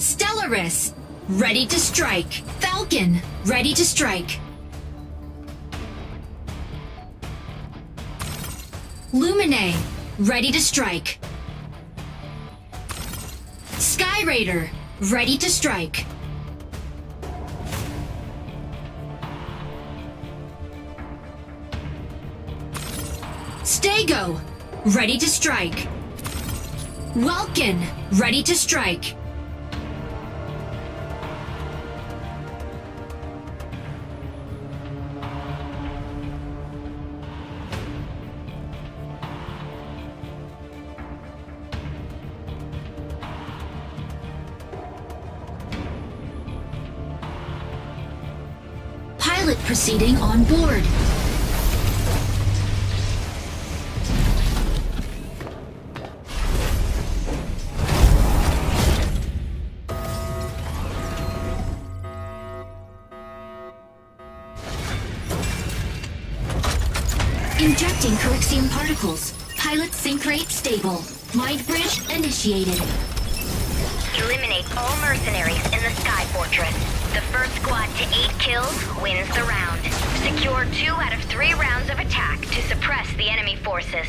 Stellaris, ready to strike. Falcon, ready to strike. Lumine, ready to strike. Sky Raider, ready to strike. Stego, ready to strike. Welkin, ready to strike. Pilot proceeding on board. Injecting Corexium particles. Pilot sync rate stable. Mind bridge initiated. Eliminate all mercenaries in the Sky Fortress. The first squad to 8 kills wins the round. Secure 2 out of 3 rounds of attack to suppress the enemy forces.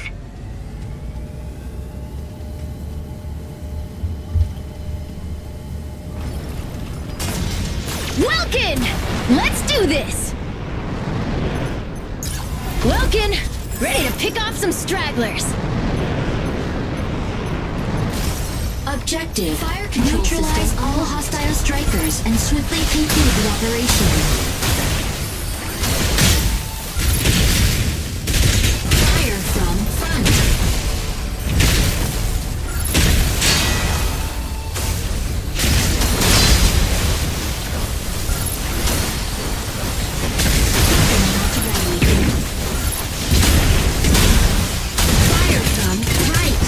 Welkin! Let's do this! Welkin, ready to pick off some stragglers. Objective: fire control. Neutralize all hostile strikers and swiftly conclude the operation. Fire from front. Fire from right.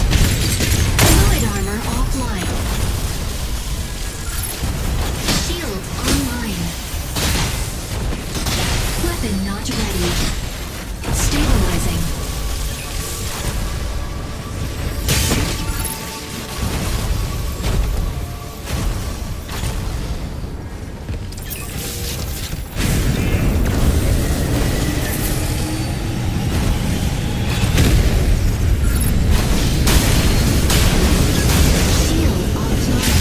Fluid armor offline. Shield online. Weapon not ready. Stabilizing. Shield offline.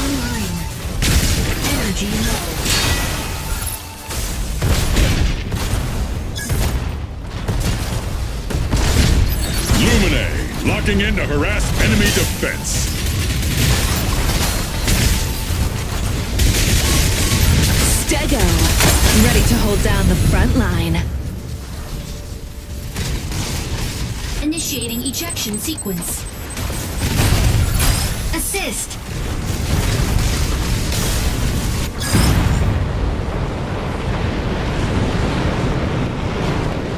Online. Energy low. Lumine, locking in to harass enemy defense. Stego, ready to hold down the front line. Initiating ejection sequence. Assist.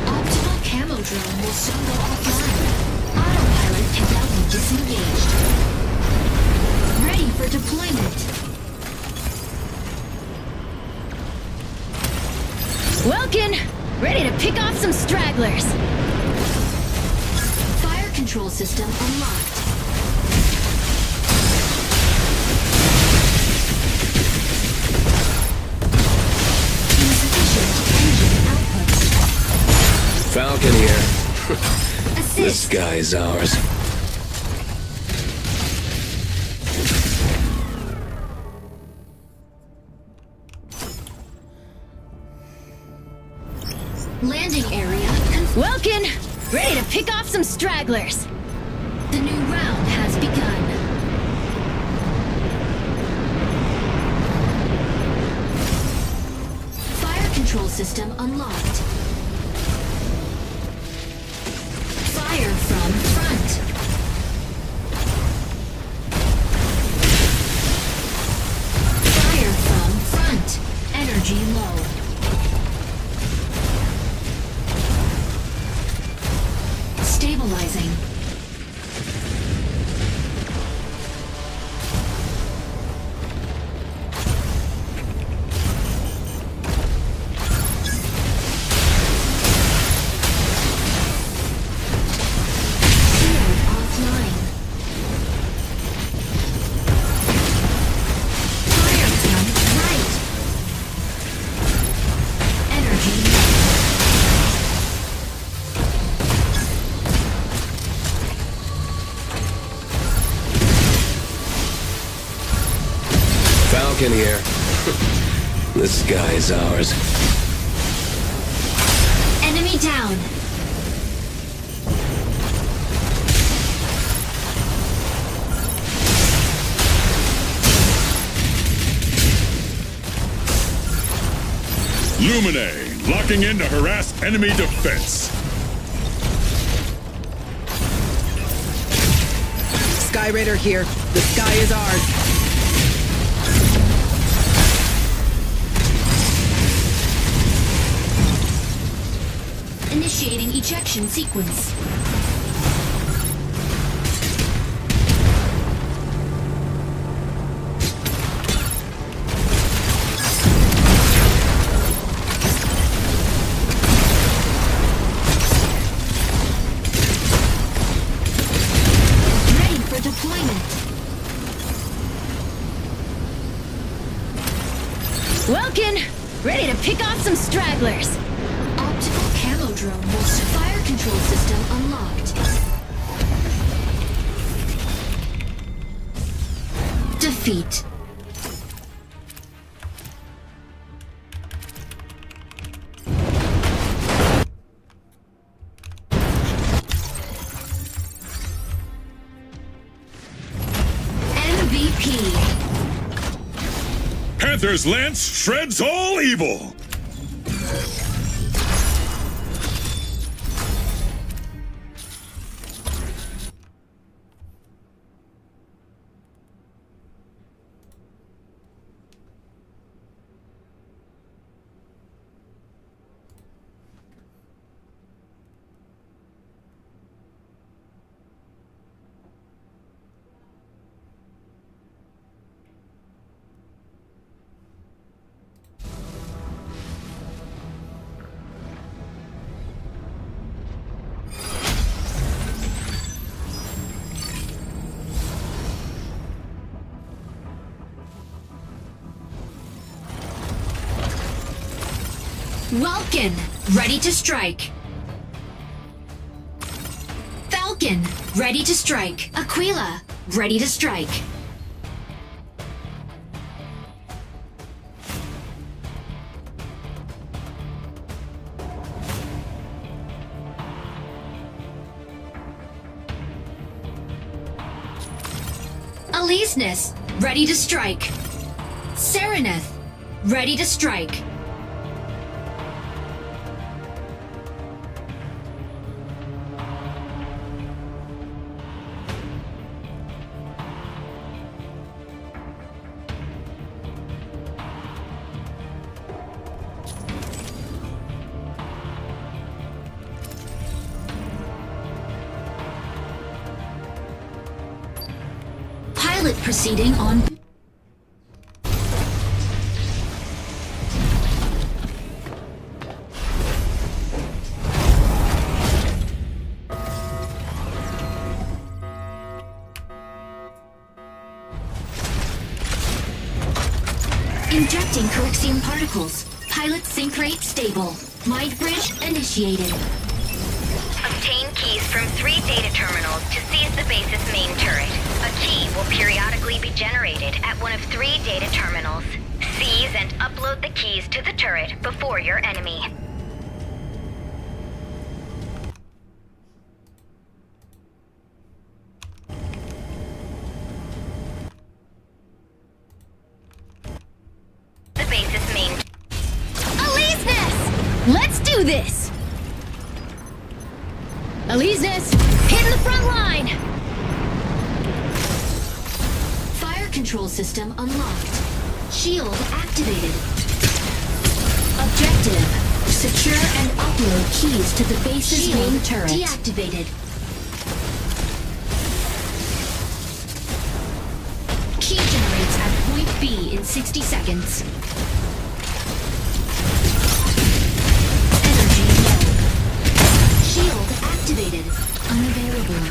Optimal camo drone will soon go offline. Autopilot cannot be disengaged. Ready for deployment. Welkin, ready to pick off some stragglers. Fire control system unlocked. Insufficient engine output. Falcon here. This Assist. guy's ours. Landing area. Welkin, ready to pick off some stragglers. The new round has begun. Fire control system unlocked. Fire from front. Fire from front. Energy low. Stabilizing. in here. The sky is ours. Enemy down. Lumine, locking in to harass enemy defense. Sky Raider here. The sky is ours. Initiating ejection sequence. Ready for deployment. Welkin, ready to pick off some stragglers. Optical camo drone will fire control system unlocked. Defeat. MVP. Panther's lance shreds all evil. Welkin, ready to strike. Falcon, ready to strike. Aquila, ready to strike. Aleseness, ready to strike. Sereneth, ready to strike. Pilot proceeding on. Injecting Coaxium particles. Pilot sync rate stable. Mind bridge initiated. Obtain keys from 3 data terminals to seize the base's main turret. A key will periodically be generated at one of 3 data terminals. Seize and upload the keys to the turret before your enemy. The base's main... Aleseness! Let's do this! Aleseness, hitting the front line! Fire control system unlocked. Shield activated. Objective: secure and upload keys to the base's main turret. Deactivated. Key generates at point B in 60 seconds. Energy low. Shield activated. Unavailable.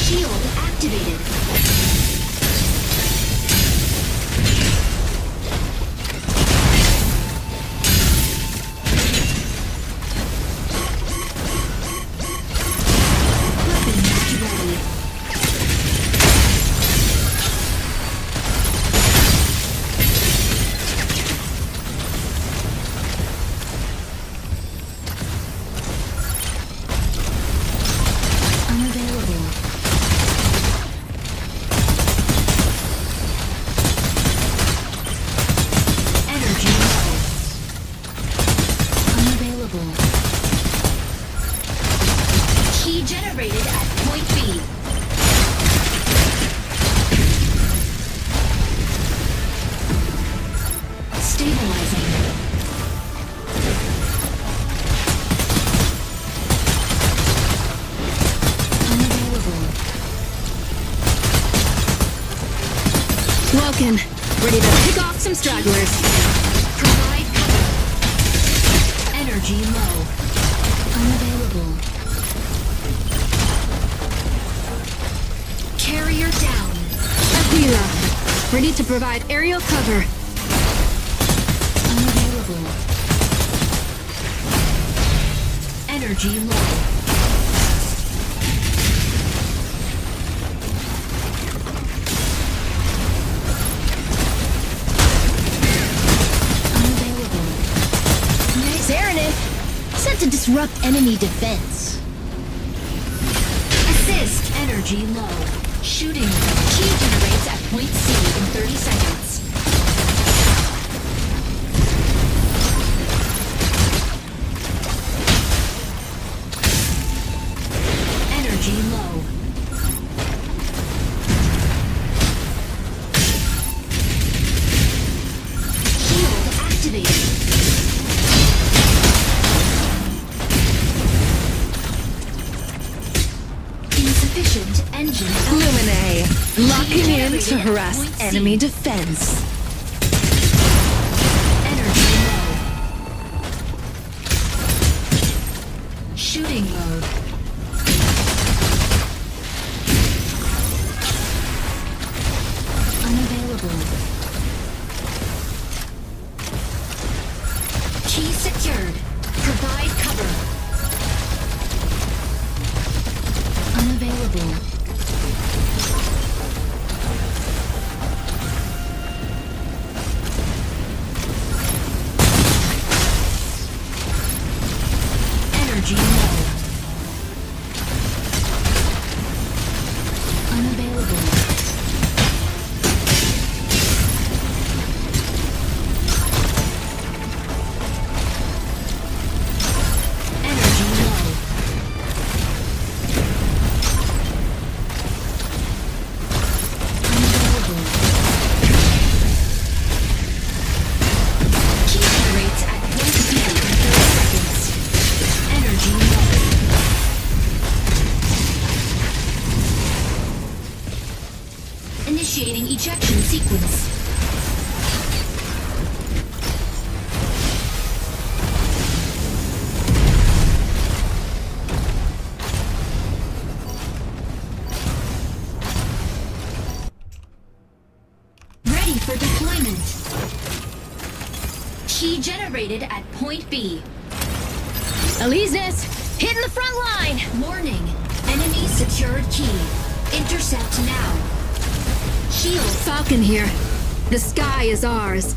Shield activated. Weapon ready. Walking. Ready to pick off some stragglers. Provide cover. Energy low. Unavailable. Carrier down. Aquila. Ready to provide aerial cover. Unavailable. Energy low. Sent to disrupt enemy defense. Assist. Energy low. Shooting. Key generates at point C in 30 seconds. Energy low. Shield activated. Insufficient engine. Lumine. Locking in to harass enemy defense. Energy low. Shooting mode. Unavailable. Key secured. Provide cover. Unavailable. Energy low. Unavailable. Energy low. Unavailable. Key generates at point B in 30 seconds. Energy low. Initiating ejection sequence. Ready for deployment. Key generated at point B. Alesis, hitting the front line. Warning. Enemy secured key. Intercept now. Shield. Falcon here. The sky is ours.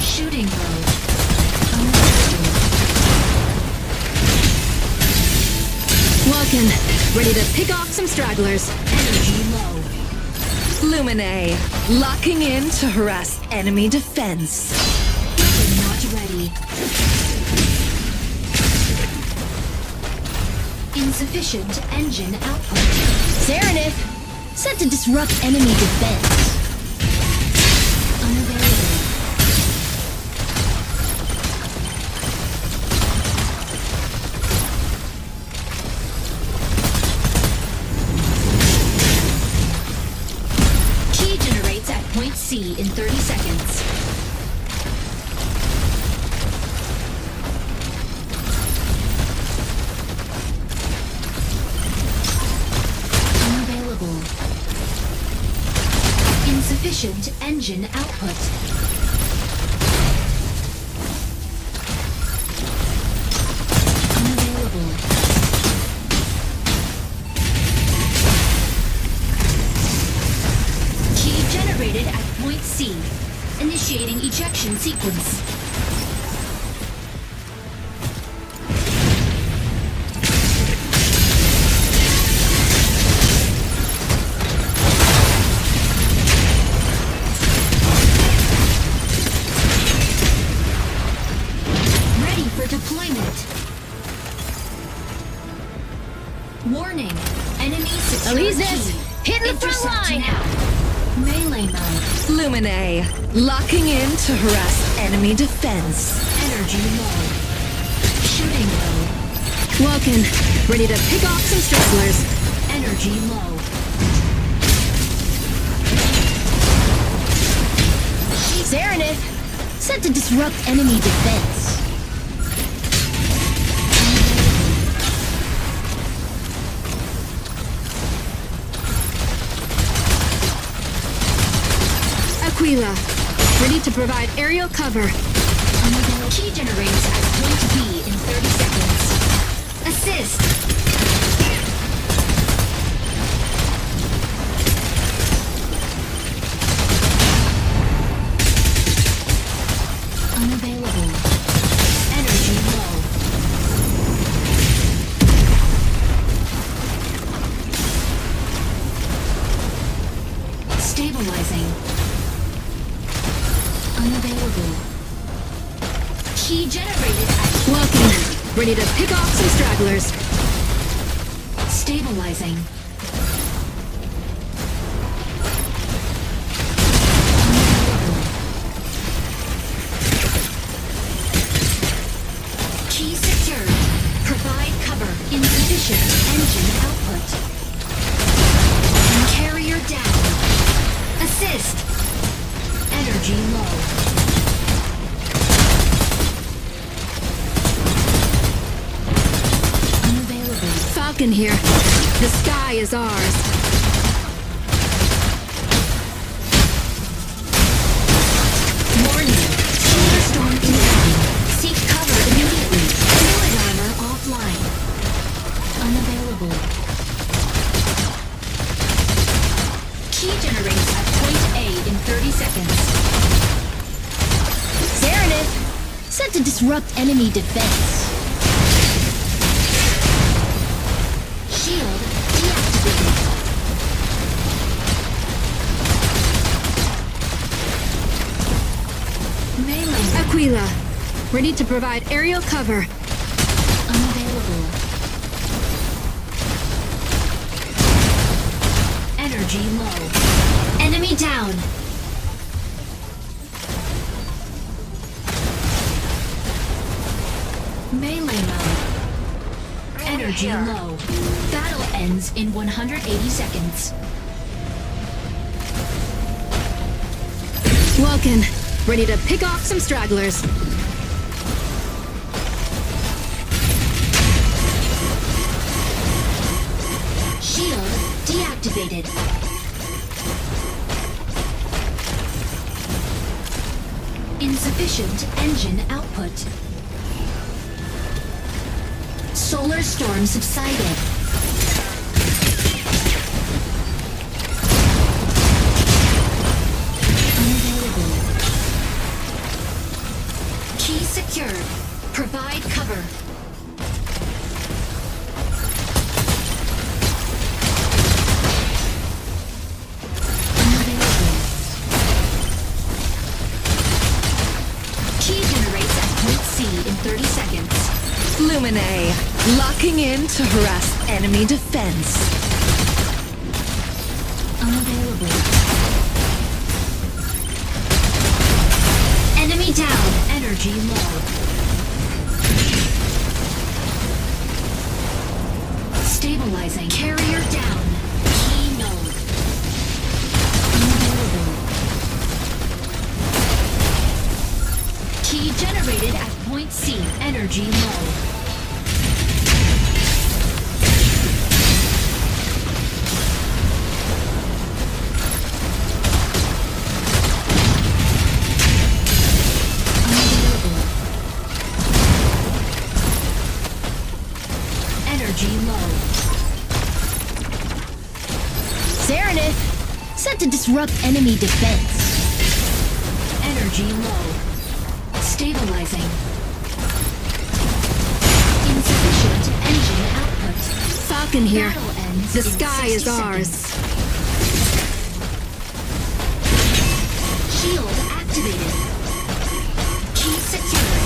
Shooting mode. Unavailable. Walking. Ready to pick off some stragglers. Energy low. Lumine. Locking in to harass enemy defense. Weapon not ready. Insufficient engine output. Serenith, sent to disrupt enemy defense. Unavailable. Key generates at point C in 30 seconds. Unavailable. Insufficient engine output. Unavailable. Key generated at point C. Initiating ejection sequence. Ready for deployment. Warning. Enemy secured Alesis, key. hitting the front Intercept line. now. Melee mode. Lumine. Locking in to harass enemy defense. Energy low. Shooting low. Welcome. Ready to pick off some stragglers. Energy low. Serenith, set to disrupt enemy defense. Aquila. Ready to provide aerial cover. Key generates at point B in 30 seconds. Assist. Unavailable. Energy low. Stabilizing. Unavailable. Key generated at Welcome. Ready to pick off some stragglers. stabilizing. Key secured. Provide cover. Insufficient engine output. Carrier down. Assist. Energy low. Unavailable. Falcon here. The sky is ours. Warning. Solar storm incoming. Seek cover immediately. Fluid armor offline. Unavailable. Key generates at point A in 30 seconds. Serenith, set to disrupt enemy defense. Shield deactivated. Melee Aquila. Ready to provide aerial cover. unavailable. Energy low. Enemy down. Melee mode. Energy low. Battle ends in 180 seconds. Welcome. Ready to pick off some stragglers. Shield deactivated. Insufficient engine output. Solar storm subsided. Unavailable. Key secured. Provide cover. Unavailable. Key generates at point C in 30 seconds. Lumine. Locking in to harass enemy defense. Unavailable. Enemy down. Energy low. Stabilizing. Carrier down. Key node. Unavailable. Key generated at point C. Energy low. Unavailable. Energy low. Serenith, set to disrupt enemy defense. Energy low. Stabilizing. Insufficient engine output. Falcon here. Battle ends The in sky 60 is ours. seconds. Shield activated. Key secured.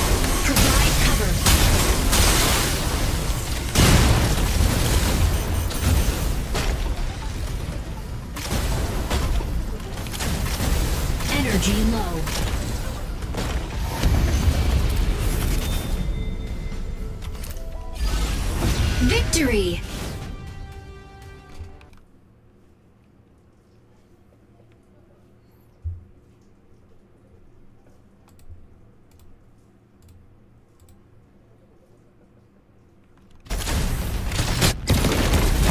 Provide cover. Energy low. Victory!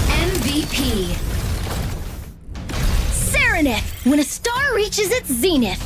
MVP. Serenith, when a star reaches its zenith.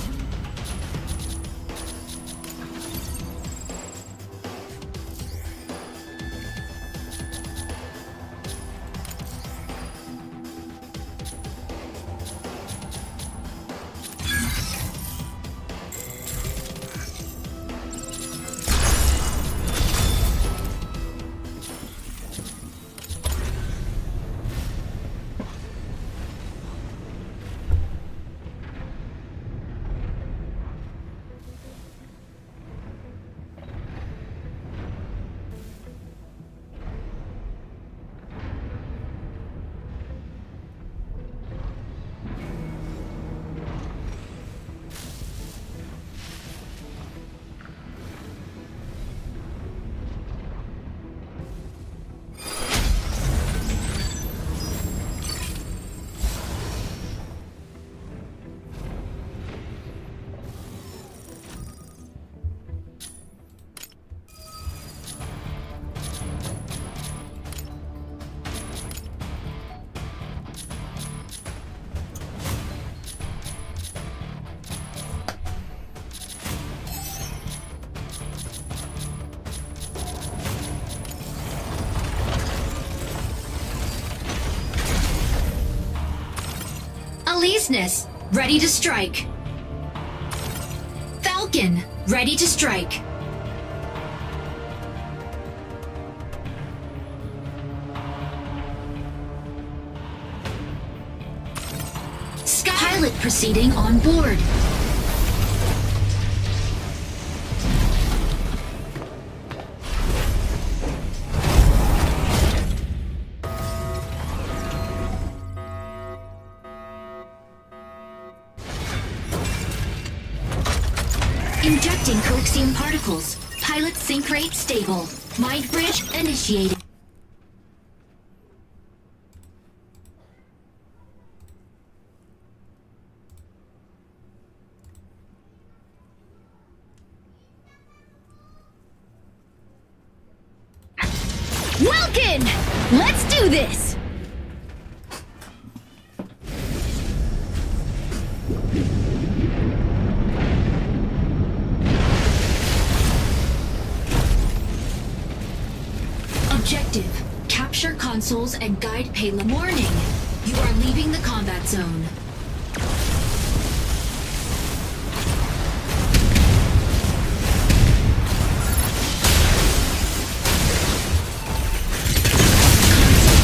Aleseness, ready to strike. Falcon, ready to strike. Sky Pilot proceeding on board. Injecting coaxium particles. Pilot sync rate stable. Mind bridge initiated. Welkin! Let's do this! Objective, capture consoles and guide payload. Warning, you are leaving the combat zone. Console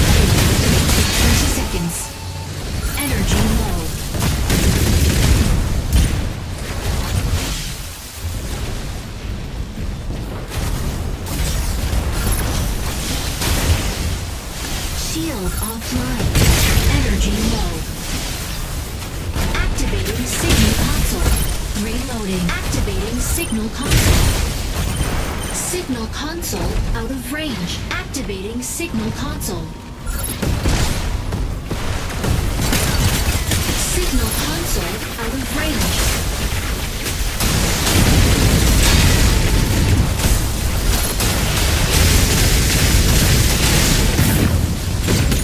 20 seconds. Energy low. Shield offline. Energy low. Activating signal console. Reloading. Activating signal console. Signal console out of range. Activating signal console. Signal console out of range.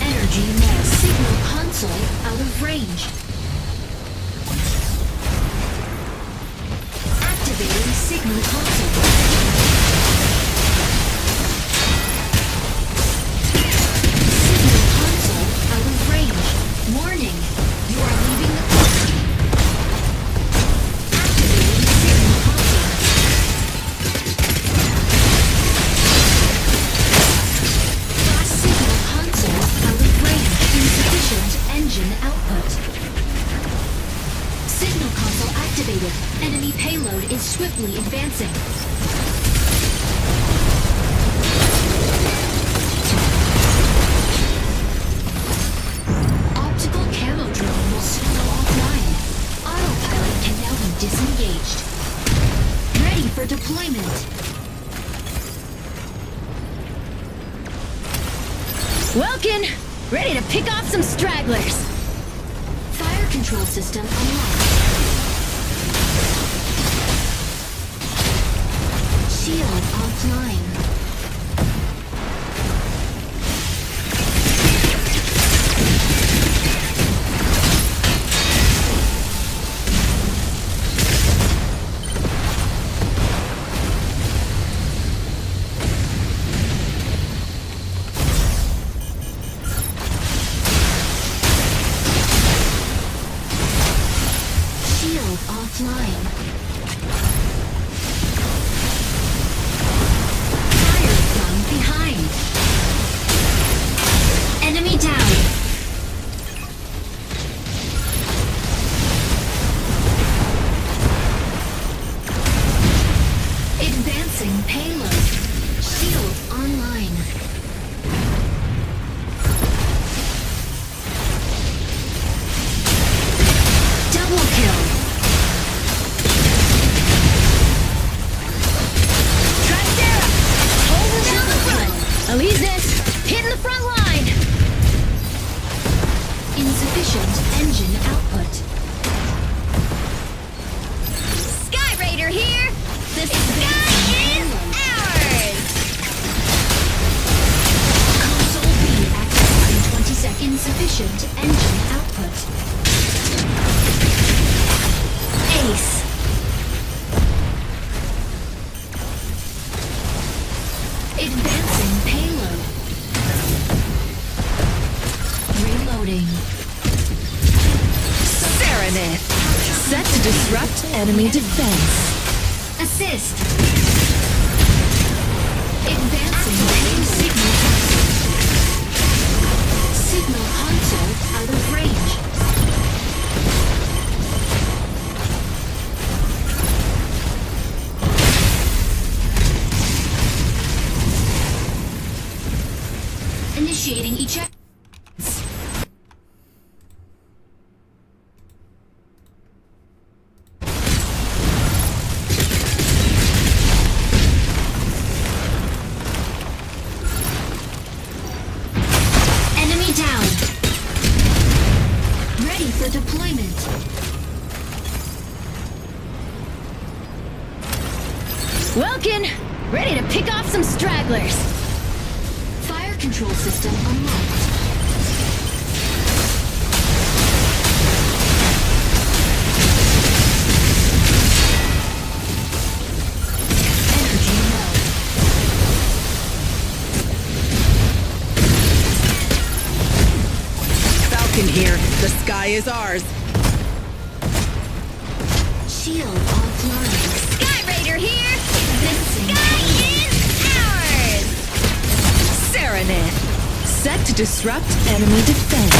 Energy low. Signal console out of range. Activating signal console. Signal console out of range. Warning, you are leaving the activating signal console. Signal console out of range. Insufficient engine output. Signal console activated. Enemy payload is swiftly advancing. Optical camo drone will soon go offline. Autopilot can now be disengaged. Ready for deployment. Welkin, ready to pick off some stragglers. Fire control system unlocked. Shield offline. Shield offline. Fire from behind. Enemy down. Advancing payload. Shield online. Double kill. Tricera, holding down the front. Elysis, hitting the front line. Insufficient engine output. Sky Raider here! The sky is ours! Console B activated in 20 seconds. Insufficient engine output. Ace. Advancing payload. Reloading. Serenade, set to disrupt enemy defense. Assist. Advancing pain signal. Signal console out of range. Initiating eject. Enemy down. Ready for deployment. Welkin, ready to pick off some stragglers. Fire control system unlocked. Energy low. Falcon here. The sky is ours. Shield offline. Sky Raider here! The sky is ours! Serenade, set to disrupt enemy defense.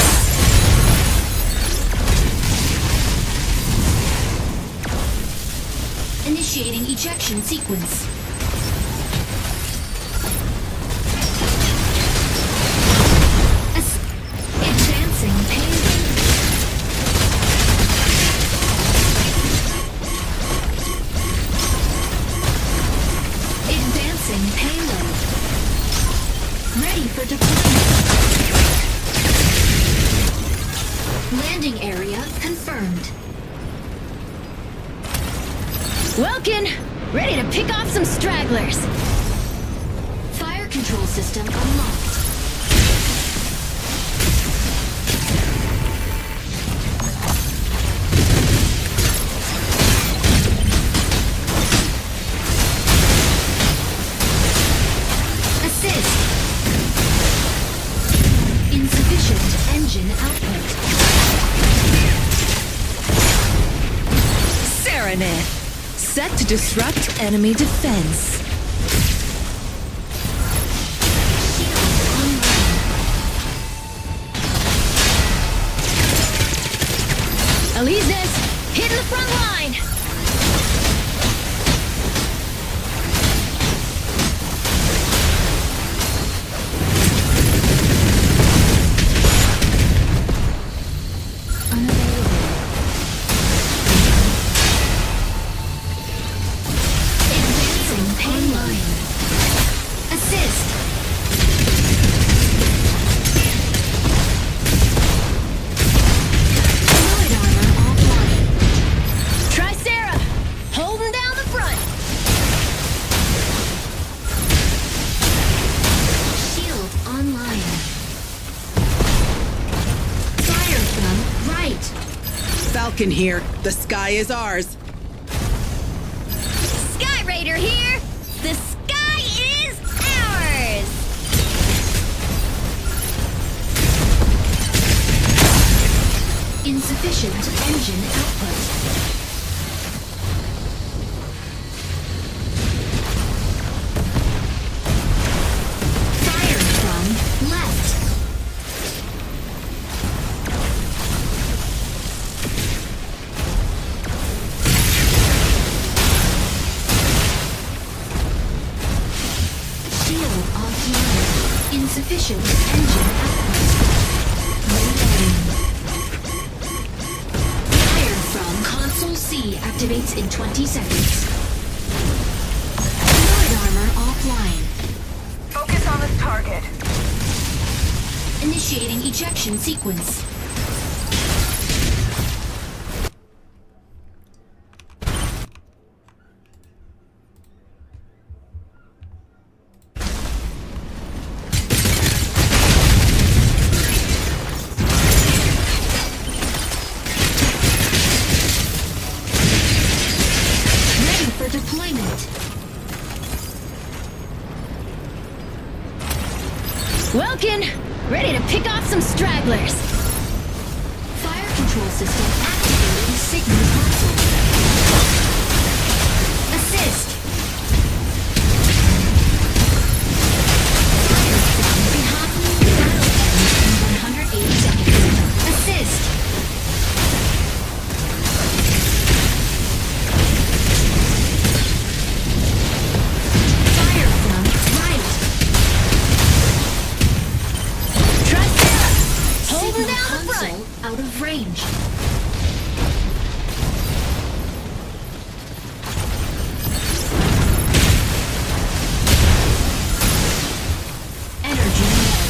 Initiating ejection sequence. Advancing payload. Advancing payload. Ready for deployment. Landing area confirmed. Welkin, ready to pick off some stragglers. Fire control system unlocked. Assist. Insufficient engine output. Serenade, set to disrupt enemy defense. Shield online. Elysis, hitting the front line. Advancing pain line. Assist. Falcon here. The sky is ours. Sky Raider here! The sky is ours! Insufficient engine output. Fire from left. Shield offline. Insufficient engine output. Reloading. Fire from console C activates in 20 seconds. Droid armor offline. Focus on this target. Initiating ejection sequence. Ready for deployment. Welkin, ready to pick off some stragglers. Fire control system activating signal console. Assist. Fire from behind battle ends in 180 seconds. Assist. Fire from right. Trust Hold her Signal down the front. console out of range. Energy low.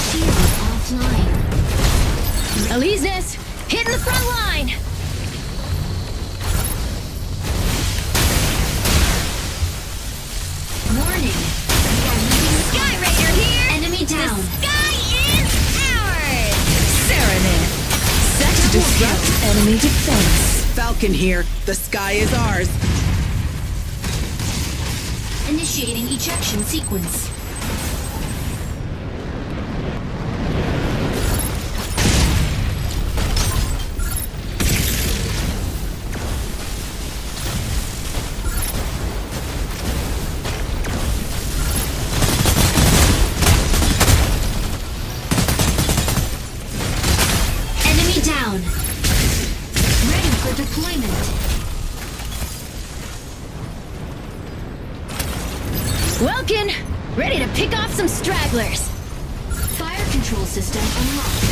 Shield offline. Elysis, hitting the front line. Warning. We are losing Sky Raider here! enemy down. Sky is ours! Serenade. Set to disrupt enemy defense. Falcon here. The sky is ours. Initiating ejection sequence. Enemy down. Ready for deployment. Welkin, ready to pick off some stragglers. Fire control system unlocked.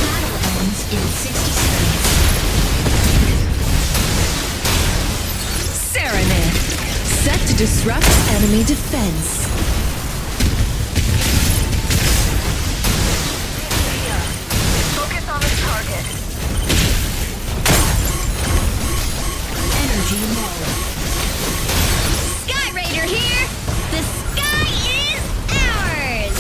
Battle ends in 60 seconds. Serenade. Set to disrupt enemy defense. Focus on this target. Energy low. Sky Raider here! The sky is ours!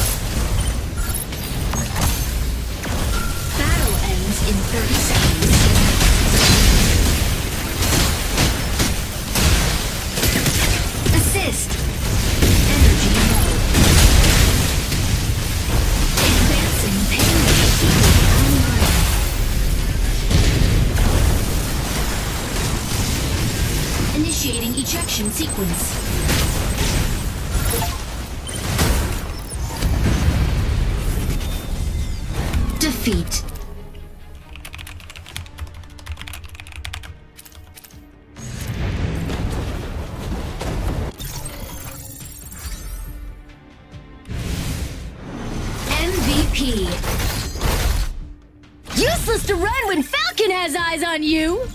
Battle ends in 30 seconds. Assist. Energy low. Advancing payload sequence online. Initiating ejection sequence. Defeat. MVP. Useless to run when Falcon has eyes on you.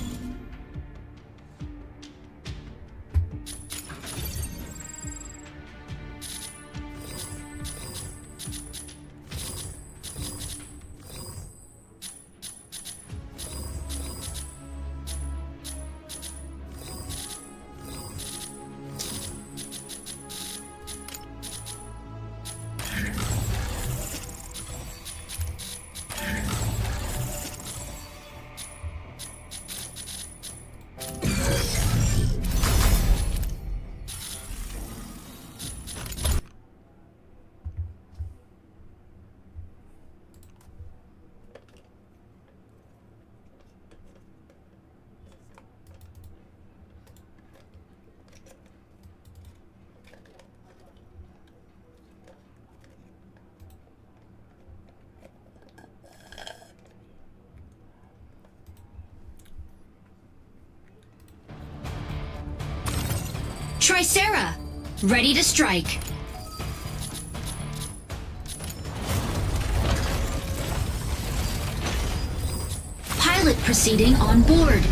Tricera, ready to strike. Pilot proceeding on board.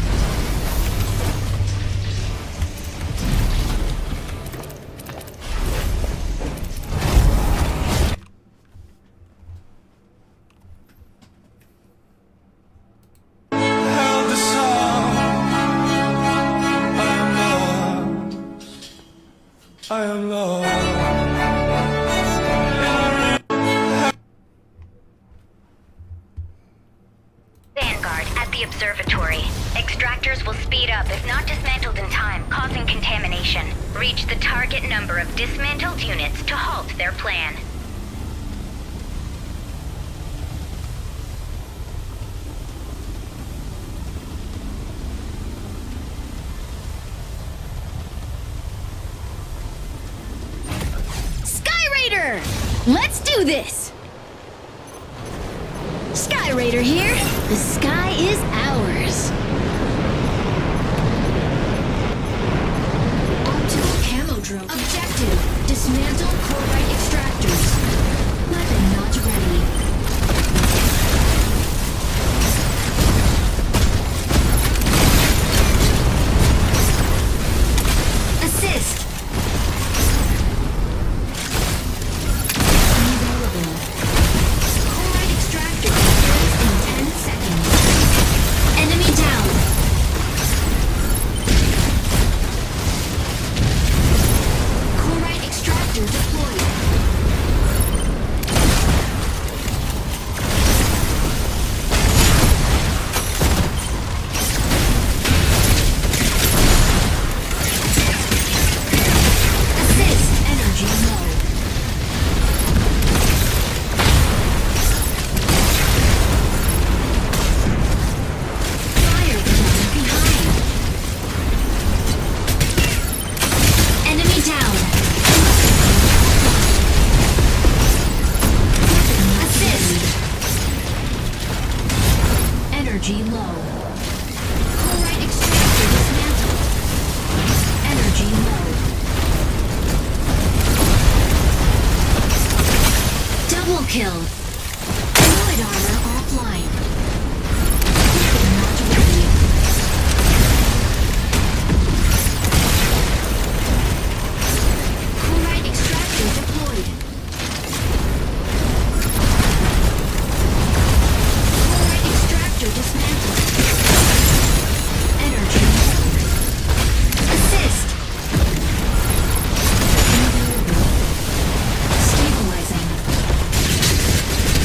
Held the song. I am lost. Vanguard at the observatory. Extractors will speed up if not dismantled in time, causing contamination. Reach the target number of dismantled units to halt their plan. Sky Raider! Let's do this! Sky Raider here. The sky is ours. Optimal camo drone. Objective, dismantle chlorite extractors. Weapon not ready. Assist. Unavailable. Chlorite extractor deploys in 10 seconds. Enemy down. Chlorite extractor deployed. Assist. Energy low. Fire drone behind. Enemy down. Assist. Energy low. Chlorite extractor dismantled. Energy low. Double kill. Droid armor offline. Weapon not ready. Chlorite extractor deployed. Chlorite extractor dismantled. Energy low. Assist. Unavailable. Stabilizing.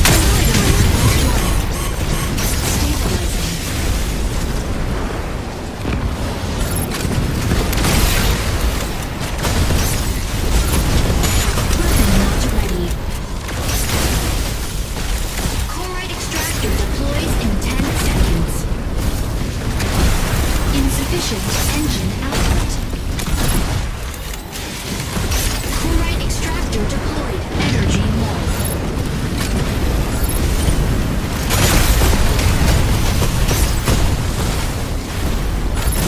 Droid armor offline. Stabilizing. Weapon not ready. Chlorite extractor deploys in 10 seconds. Insufficient engine output. Chlorite extractor deployed. Energy low.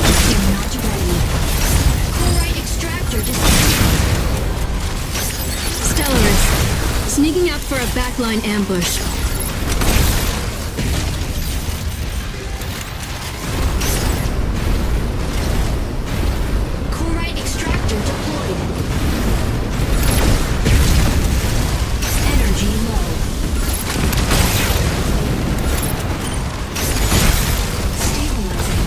Weapon not ready. Chlorite extractor dismantled. Stellaris, sneaking up for a backline ambush. Chlorite extractor deployed. Energy low. Stabilizing.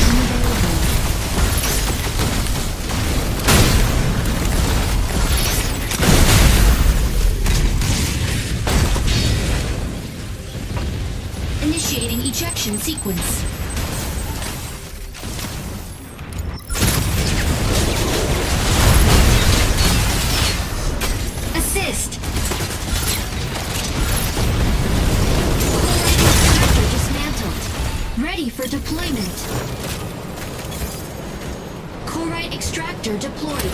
Unavailable. Initiating ejection sequence. Assist. Chlorite extractor dismantled. Ready for deployment. Chlorite extractor deployed.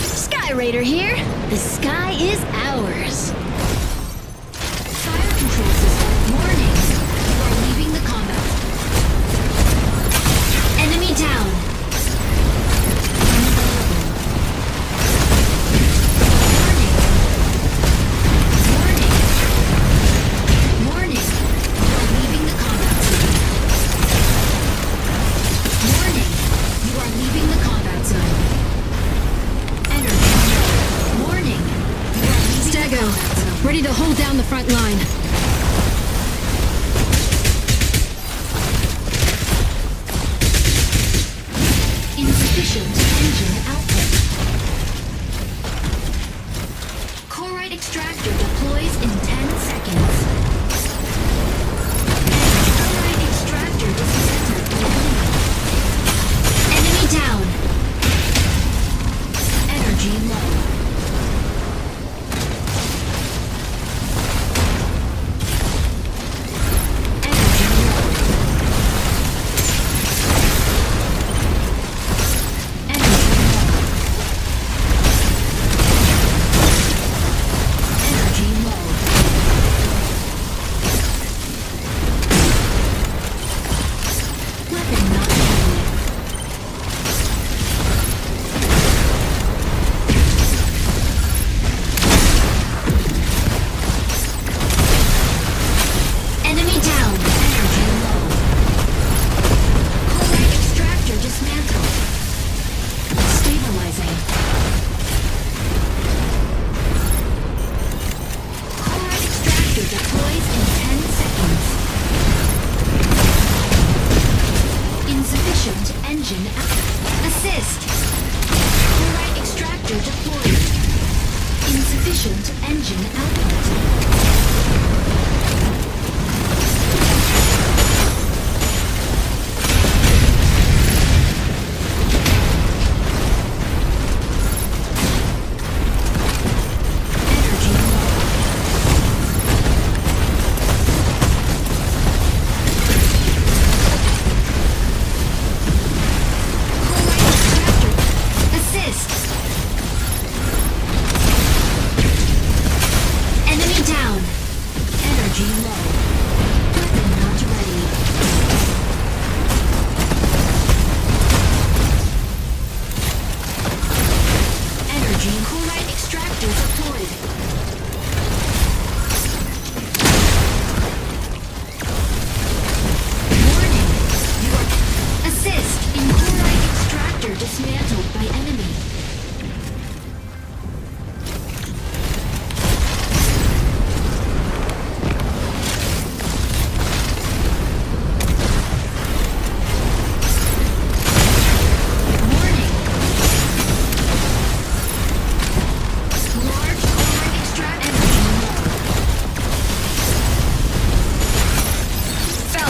Sky Raider here. The sky is ours. Fire control system. Warning. You are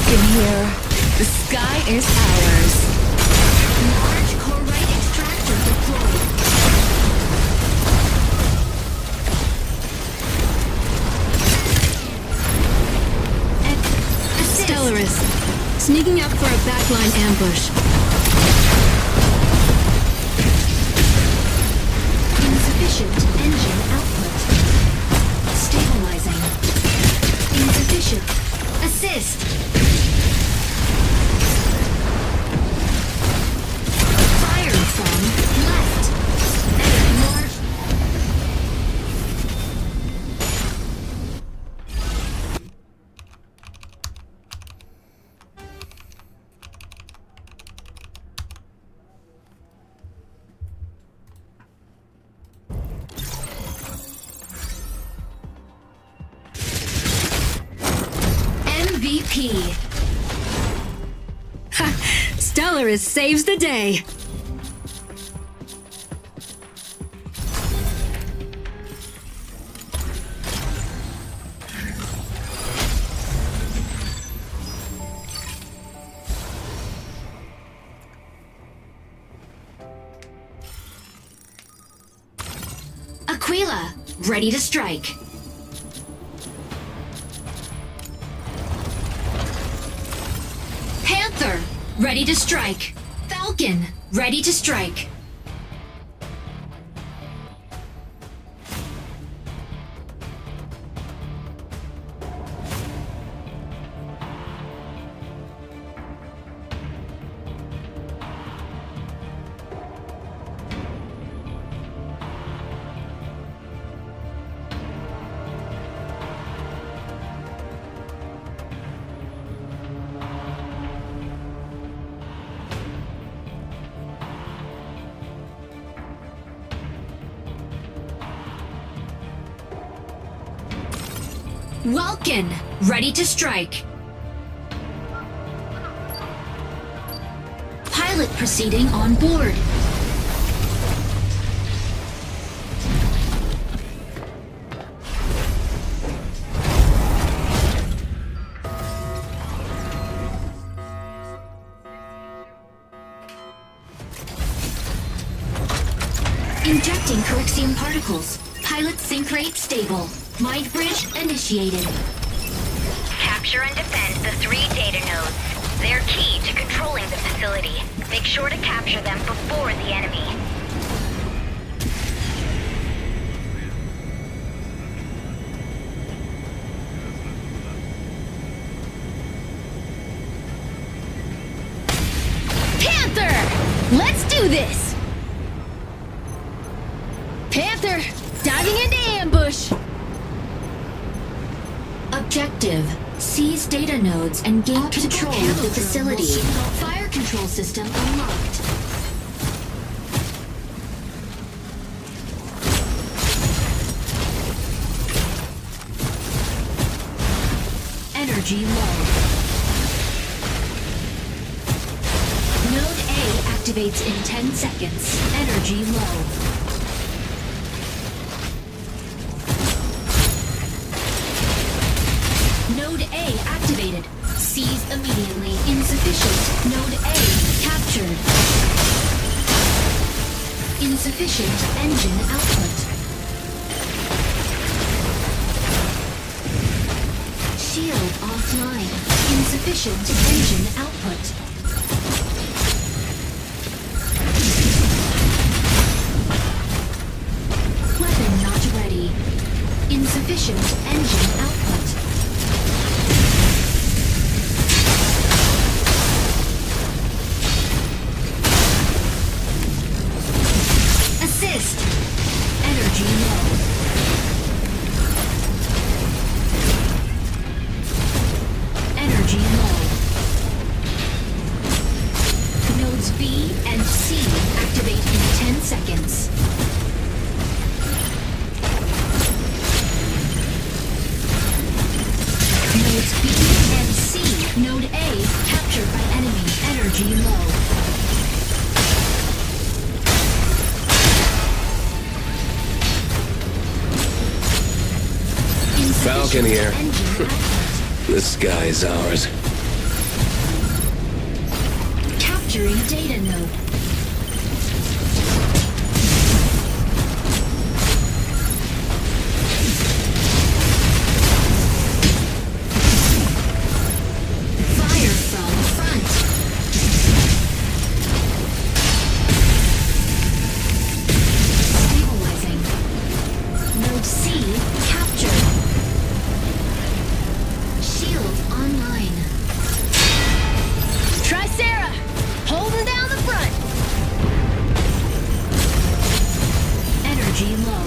Falcon here. The sky is ours. Large core-right extractor deployed. Assist. Stellaris, sneaking up for a backline ambush. Insufficient engine output. Stabilizing. Insufficient. Assist. Fire from left. And more. MVP. Stellaris saves the day. Aquila, ready to strike. Panther, ready to strike. Falcon, ready to strike. Welkin, ready to strike. Pilot proceeding on board. Injecting Coaxium particles. Pilot sync rate stable. Mind bridge initiated. Capture and defend the 3 data nodes. They're key to controlling the facility. Make sure to capture them before the enemy. Panther! Let's do this! Panther, diving into ambush! Objective: seize data nodes and gain control of the facility. Fire control system unlocked. Energy low. Node A activates in 10 seconds. Energy low. Node A activated. Seize immediately. Insufficient. Node A captured. Insufficient engine output. Shield offline. Insufficient engine output. Weapon not ready. Insufficient engine output. Assist! Energy low. Energy low. Nodes B and C activate in 10 seconds. Nodes B and C. Node A captured by enemy. Energy low. Falcon here. The sky is ours. Insufficient engine output. Nodes B and C. Node A captured by enemy. Energy low. Insufficient engine output. Capturing data node. Fire from front. Stabilizing. Node C captured. Shield online. Tricera, holding down the front. Energy low.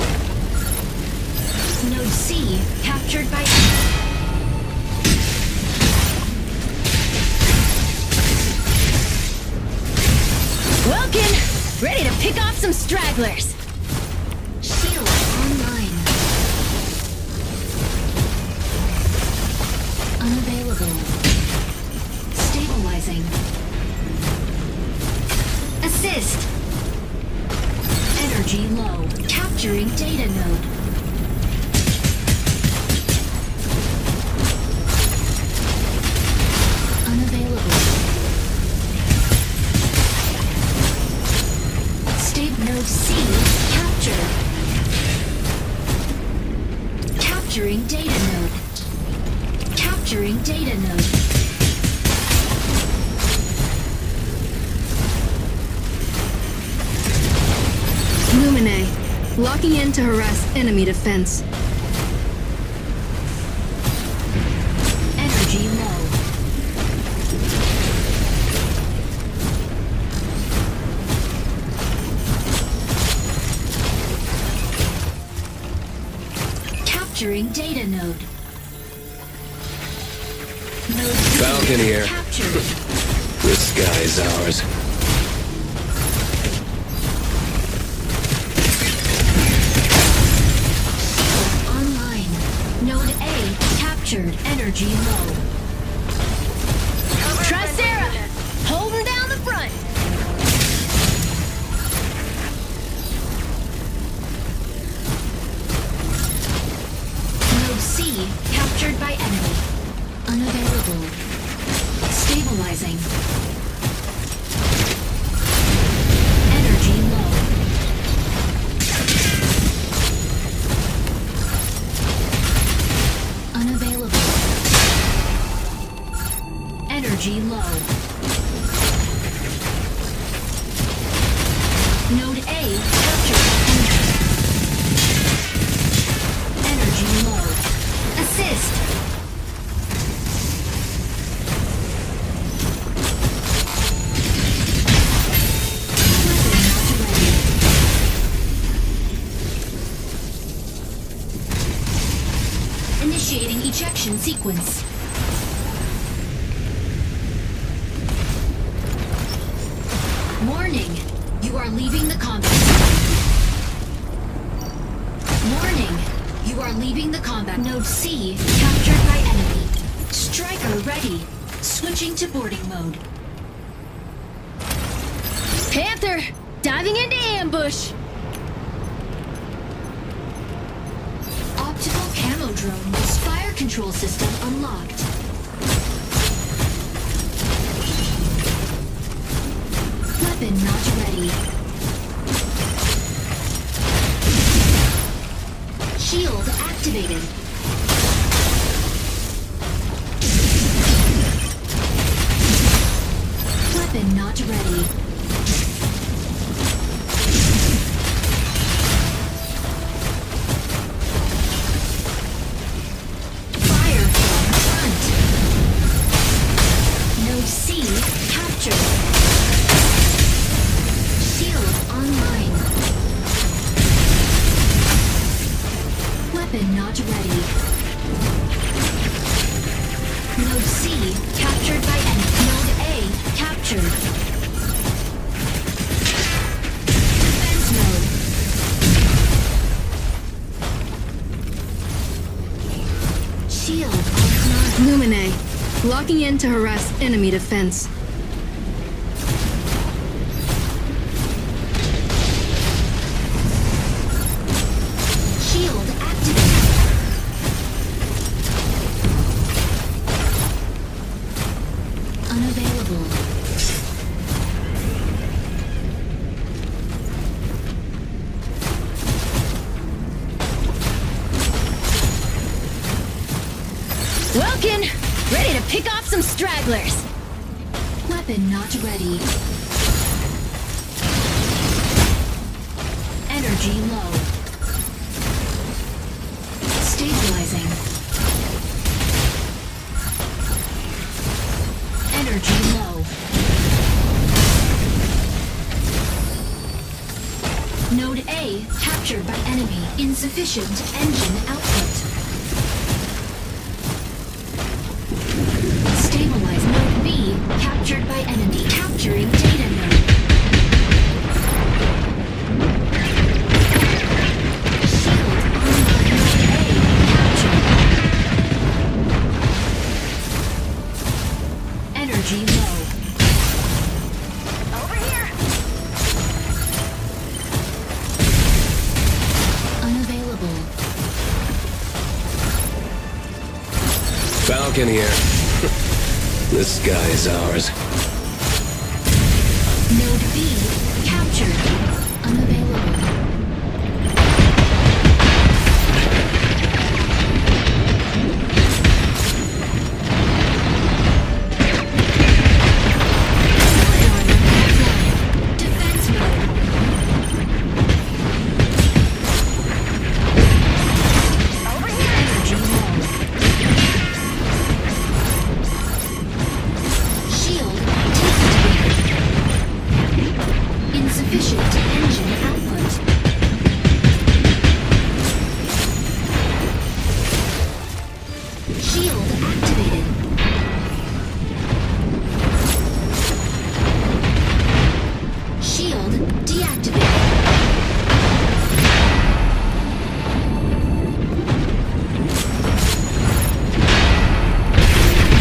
Node C captured by Welkin, ready to pick off some stragglers. shield online. Unavailable. Stabilizing. Assist. Energy low. Capturing data node. Unavailable. State node C captured. Capturing data node. Capturing data node. Lumine, locking in to harass enemy defense. Energy low. Capturing data node. Node C Falcon here. captured. The sky is ours. Online. Node A captured. Energy low. Tricera, holding down the front. Node C captured by enemy. Unavailable. Stabilizing. Energy low. Unavailable. Energy low. Node A captured. Energy low. Assist. Weapon not ready. Initiating ejection sequence. Warning. You are leaving the combat zone. Warning. You are leaving the combat. Node C captured by enemy. Striker ready. Switching to boarding mode. Panther, diving into ambush. Optical camo drone with fire control system unlocked. Weapon not ready. Shield activated. Weapon not ready. Fire from front. Node C captured. Shield online. Weapon not ready. Node C captured by enemy. Node A captured. Defense mode. Shield online. Lumine, locking in to harass enemy defense. Shield activated. Unavailable. stragglers! Weapon not ready. Energy low. Stabilizing. Energy low. Node A captured by enemy. Insufficient engine output. Stabilize. Node B captured by enemy. Capturing data node. Shield on node A captured. Energy low. Over here! Unavailable. Falcon here. This guy is ours. Node B captured. Unavailable. Defense mode. Over here! Energy low. Shield deactivated. Insufficient engine output. Shield activated. Shield deactivated.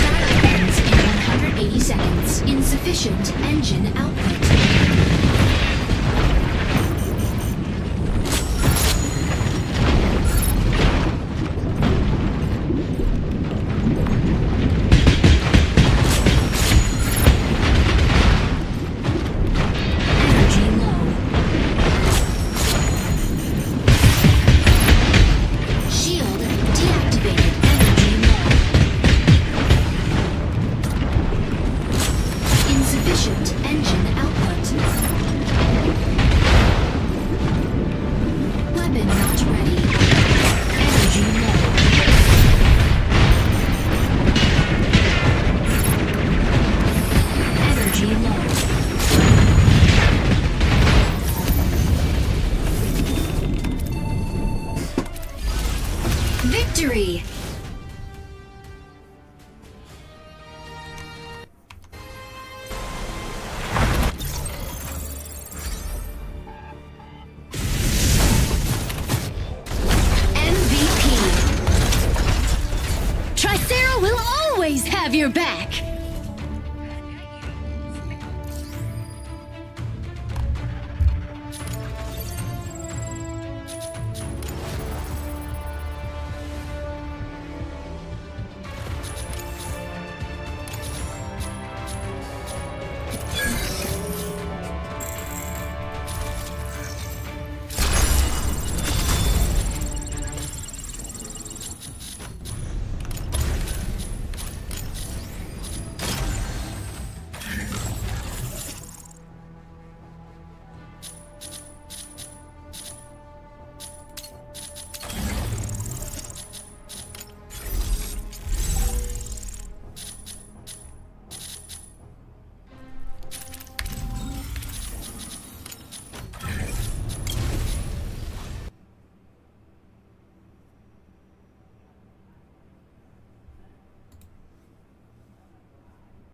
Battle ends in 180 seconds. Insufficient engine output. Energy low. Shield deactivated. Energy low. Insufficient engine output. Weapon not ready. Energy low. Energy low. Victory! Tricera will always have your back!